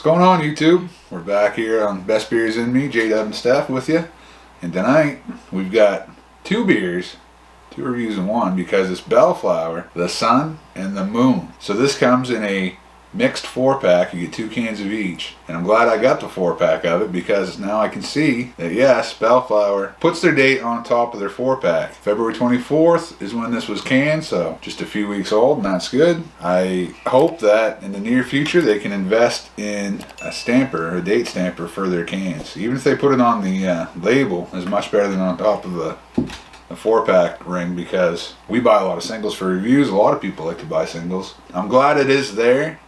going on, YouTube? We're back here on Best Beers in Me, J-Dub and Steph with you. And tonight, we've got two beers, two reviews in one, because it's Belleflower, the Sun and the Moon. So this comes in a mixed 4-pack. You get 2 cans of each. And I'm glad I got the 4-pack of it, because now I can see that, yes, Belleflower puts their date on top of their 4-pack. February 24th is when this was canned, so just a few weeks old, and that's good. I hope that in the near future they can invest in a stamper, a date stamper for their cans. Even if they put it on the label, is much better than on top of the 4-pack ring, because we buy a lot of singles for reviews. A lot of people like to buy singles. I'm glad it is there.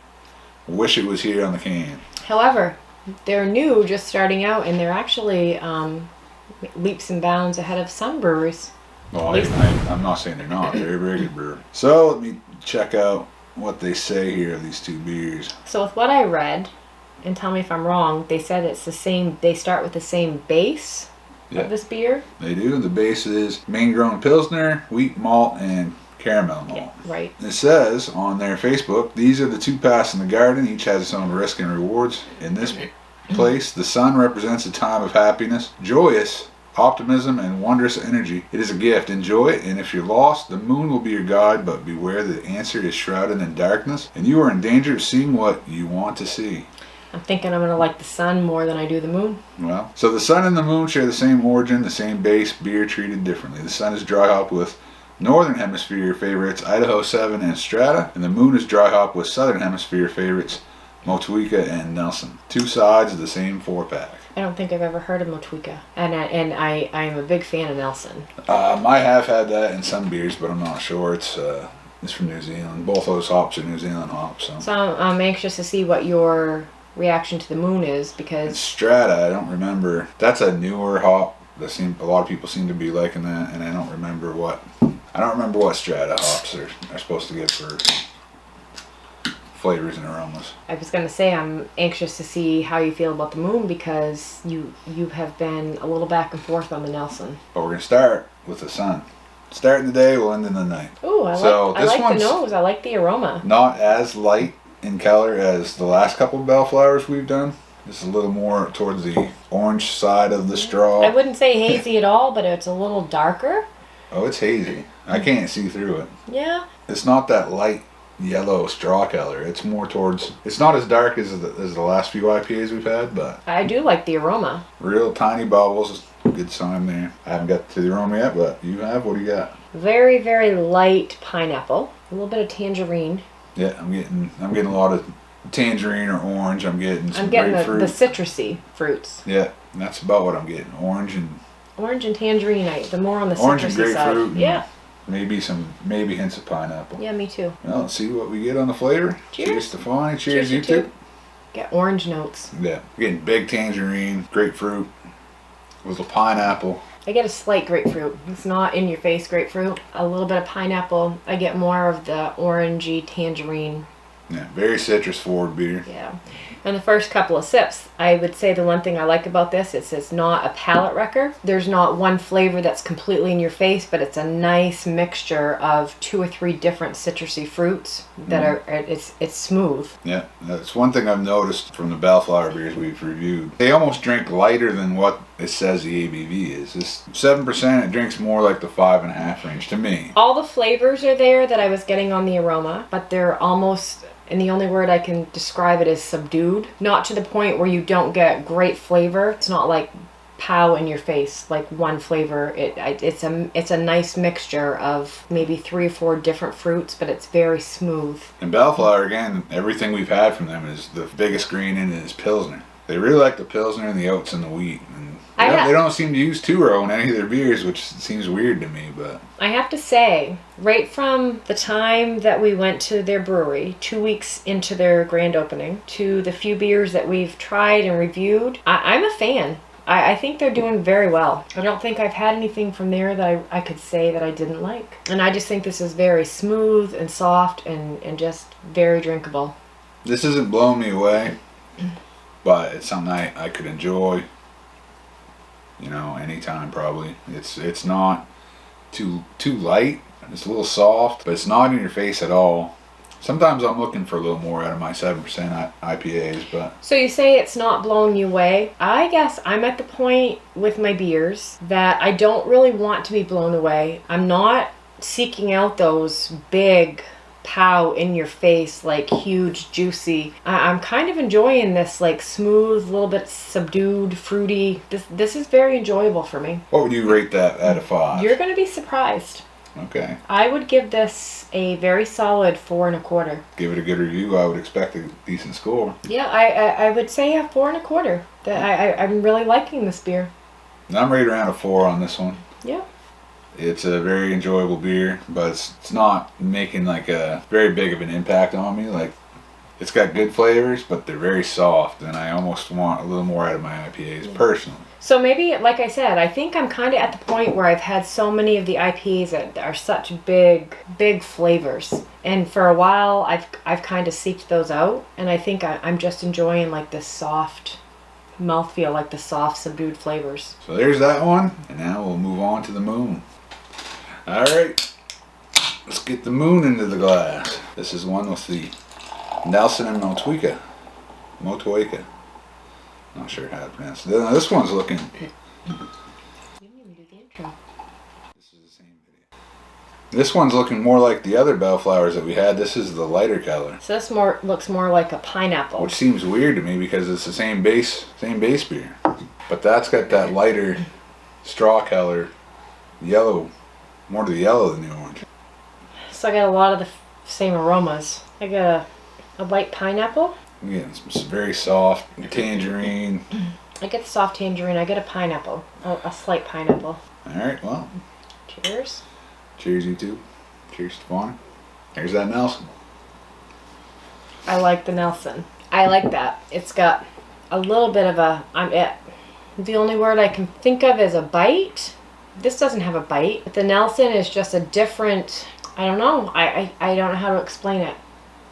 Wish it was here on the can. However, they're new, just starting out, and they're actually leaps and bounds ahead of some breweries. Well, I'm not saying they're not. They're a very good brewer. So let me check out what they say here of these two beers. So with what I read, and tell me if I'm wrong, they said it's the same. They start with the same base of this beer. They do. The base is Maine grown Pilsner, wheat malt, and caramel malt. Yeah, right. It says on their Facebook, these are the two paths in the garden. Each has its own risk and rewards. In this place, the sun represents a time of happiness, joyous, optimism, and wondrous energy. It is a gift. Enjoy it, and if you're lost, the moon will be your guide, but beware the answer is shrouded in darkness, and you are in danger of seeing what you want to see. I'm thinking I'm going to like the sun more than I do the moon. Well, so the sun and the moon share the same origin, the same base, beer treated differently. The sun is dry hop with Northern Hemisphere favorites Idaho 7 and Strata, and the moon is dry hop with Southern Hemisphere favorites Motueka and Nelson. Two sides of the same 4-pack. I don't think I've ever heard of Motueka, and I am a big fan of Nelson. I have had that in some beers, but I'm not sure. It's from New Zealand. Both those hops are New Zealand hops. So I'm anxious to see what your reaction to the moon is, because it's Strata, I don't remember. That's a newer hop. A lot of people seem to be liking that, and I don't remember what Strata hops are supposed to give for flavors and aromas. I was going to say I'm anxious to see how you feel about the moon, because you have been a little back and forth on the Nelson. But we're going to start with the sun. Starting the day, we'll end in the night. Ooh, I like the nose. I like the aroma. Not as light in color as the last couple of Belleflowers we've done. This is a little more towards the orange side of the straw. I wouldn't say hazy at all, but it's a little darker. Oh, it's hazy. I can't see through it. Yeah. It's not that light yellow straw color. It's more towards... It's not as dark as the last few IPAs we've had, but... I do like the aroma. Real tiny bubbles. Good sign there. I haven't got to the aroma yet, but you have. What do you got? Very, very light pineapple. A little bit of tangerine. Yeah, I'm getting a lot of tangerine or orange. I'm getting grapefruit. the citrusy fruits. Yeah, and that's about what I'm getting. Orange and tangerine. The more on the orange and citrusy grapefruit. side. Yeah. Maybe hints of pineapple. Yeah, me too. Well, let's see what we get on the flavor. Cheers, Stefani. Cheers, you too. two. Get orange notes. Yeah, getting big tangerine, grapefruit with a pineapple. I get a slight grapefruit. It's not in your face grapefruit. A little bit of pineapple. I get more of the orangey tangerine. Yeah, very citrus forward beer. Yeah. And the first couple of sips, I would say the one thing I like about this is it's not a palate wrecker. There's not one flavor that's completely in your face, but it's a nice mixture of 2 or 3 different citrusy fruits that are, it's smooth. Yeah, that's one thing I've noticed from the Belleflower beers we've reviewed. They almost drink lighter than what it says the ABV is. This 7%, it drinks more like the 5.5 range to me. All the flavors are there that I was getting on the aroma, but they're almost... And the only word I can describe it is subdued. Not to the point where you don't get great flavor. It's not like pow in your face, like one flavor. It's a nice mixture of maybe 3 or 4 different fruits, but it's very smooth. And Belleflower, again, everything we've had from them is the biggest green in it is Pilsner. They really like the Pilsner and the oats and the wheat. And they don't seem to use 2-row in any of their beers, which seems weird to me, but... I have to say, right from the time that we went to their brewery, 2 weeks into their grand opening, to the few beers that we've tried and reviewed, I'm a fan. I think they're doing very well. I don't think I've had anything from there that I could say that I didn't like. And I just think this is very smooth and soft and just very drinkable. This isn't blowing me away, but it's something I could enjoy. You know, anytime probably. It's not too light. It's a little soft, but it's not in your face at all. Sometimes I'm looking for a little more out of my 7% IPAs, but... So you say it's not blowing you away. I guess I'm at the point with my beers that I don't really want to be blown away. I'm not seeking out those big, pow, in your face, like huge, juicy. I'm kind of enjoying this like smooth, little bit subdued, fruity. This is very enjoyable for me. What would you rate that out of 5? You're going to be surprised. Okay. I would give this a very solid 4 1/4. Give it a good review. I would expect a decent score. Yeah, I would say a 4 1/4. I'm really liking this beer. I'm right around a 4 on this one. Yeah. It's a very enjoyable beer, but it's not making like a very big of an impact on me. Like, it's got good flavors, but they're very soft, and I almost want a little more out of my IPAs personally. So maybe, like I said, I think I'm kind of at the point where I've had so many of the IPAs that are such big flavors. And for a while, I've kind of seeked those out. And I think I'm just enjoying like the soft mouthfeel, like the soft, subdued flavors. So there's that one. And now we'll move on to the moon. All right. Let's get the moon into the glass. This is one with the Nelson and Motueka. Not sure how to pronounce it. This one's looking... You didn't even do the intro. This is the same video. This one's looking more like the other Belleflowers that we had. This is the lighter color. So this looks more like a pineapple. Which seems weird to me because it's the same base beer. But that's got that lighter straw color, yellow, more to the yellow than the orange. So I got a lot of the same aromas. I got a light pineapple. Yeah, it's very soft tangerine. I get the soft tangerine. I get a pineapple, a slight pineapple. All right, well. Cheers. Cheers, you two. Cheers, Stefan. There's that Nelson. I like the Nelson. I like that. It's got a little bit of a... the only word I can think of is a bite. This doesn't have a bite. But the Nelson is just a different... I don't know. I don't know how to explain it.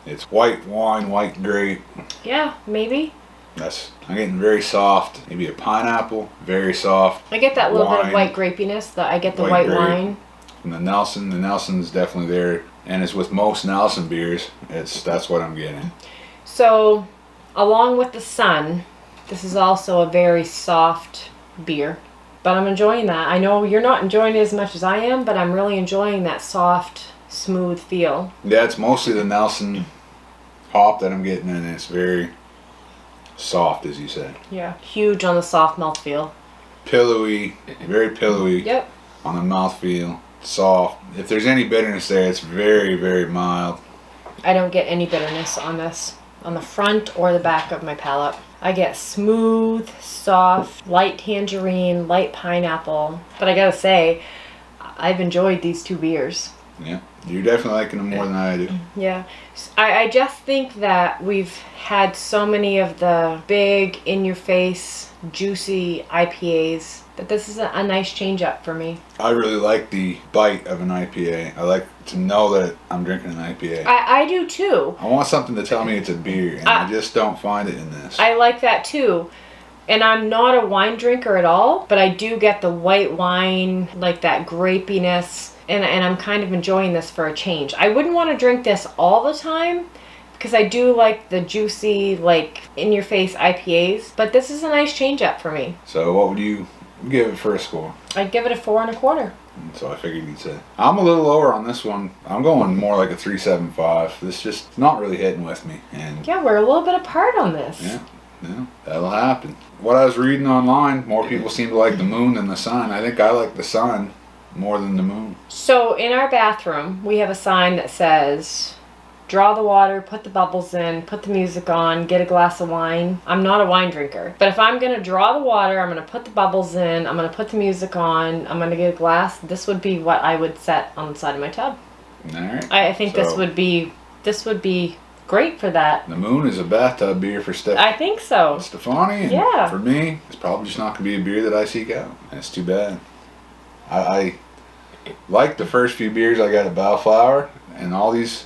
It's white wine, white grape. Yeah, maybe. I'm getting very soft. Maybe a pineapple, very soft. I get that little bit of white grapiness. I get the white wine. And the Nelson's definitely there. And it's with most Nelson beers. That's what I'm getting. So, along with the sun, this is also a very soft beer. But I'm enjoying that. I know you're not enjoying it as much as I am, but I'm really enjoying that soft, smooth feel. Yeah, it's mostly the Nelson hop that I'm getting, and it's very soft, as you said. Yeah, huge on the soft mouthfeel. Pillowy, very pillowy. Yep. On the mouthfeel, soft. If there's any bitterness there, it's very, very mild. I don't get any bitterness on this, on the front or the back of my palate. I get smooth, soft, light tangerine, light pineapple. But I gotta say, I've enjoyed these two beers. Yeah, you're definitely liking them more than I do. Yeah. I just think that we've had so many of the big, in-your-face, juicy IPAs that this is a nice change up for me. I really like the bite of an IPA. I like to know that I'm drinking an IPA. I do too. I want something to tell me it's a beer, and I just don't find it in this. I like that too. And I'm not a wine drinker at all, but I do get the white wine, like that grapiness. And I'm kind of enjoying this for a change. I wouldn't want to drink this all the time because I do like the juicy, like in-your-face IPAs. But this is a nice change up for me. So what would you give it for a score? I'd give it a 4 1/4. So I figured you'd say. I'm a little lower on this one. I'm going more like a 3.75. This just not really hitting with me. And yeah, we're a little bit apart on this. Yeah, that'll happen. What I was reading online, more people seem to like the moon than the sun. I think I like the sun more than the moon. So in our bathroom, we have a sign that says, draw the water, put the bubbles in, put the music on, get a glass of wine. I'm not a wine drinker. But if I'm going to draw the water, I'm going to put the bubbles in, I'm going to put the music on, I'm going to get a glass, this would be what I would set on the side of my tub. All right. I think this would be great for that. The moon is a bathtub beer for I think so. Stefani, and yeah. For me, it's probably just not going to be a beer that I seek out. That's too bad. I like the first few beers I got at Belleflower, and all these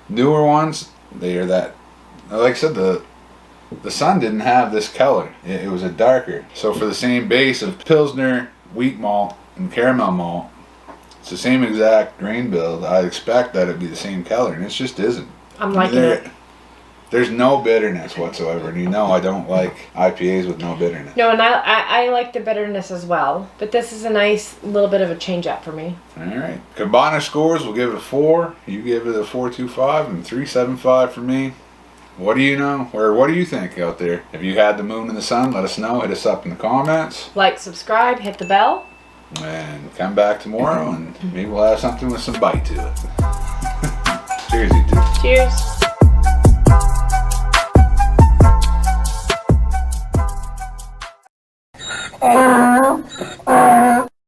newer ones, they are that, like I said, the sun didn't have this color. It was a darker. So for the same base of Pilsner, wheat malt, and caramel malt, it's the same exact grain build. I'd expect that it'd be the same color, and it just isn't. I'm liking it. There's no bitterness whatsoever. And you know I don't like IPAs with no bitterness. No, and I like the bitterness as well. But this is a nice little bit of a change up for me. All right. Combined scores, we'll give it a 4. You give it a 4.25 and 3.75 for me. What do you know? Or what do you think out there? If you had the moon and the sun, let us know. Hit us up in the comments. Like, subscribe, hit the bell. And come back tomorrow and maybe we'll have something with some bite to it. Cheers, you two. Cheers.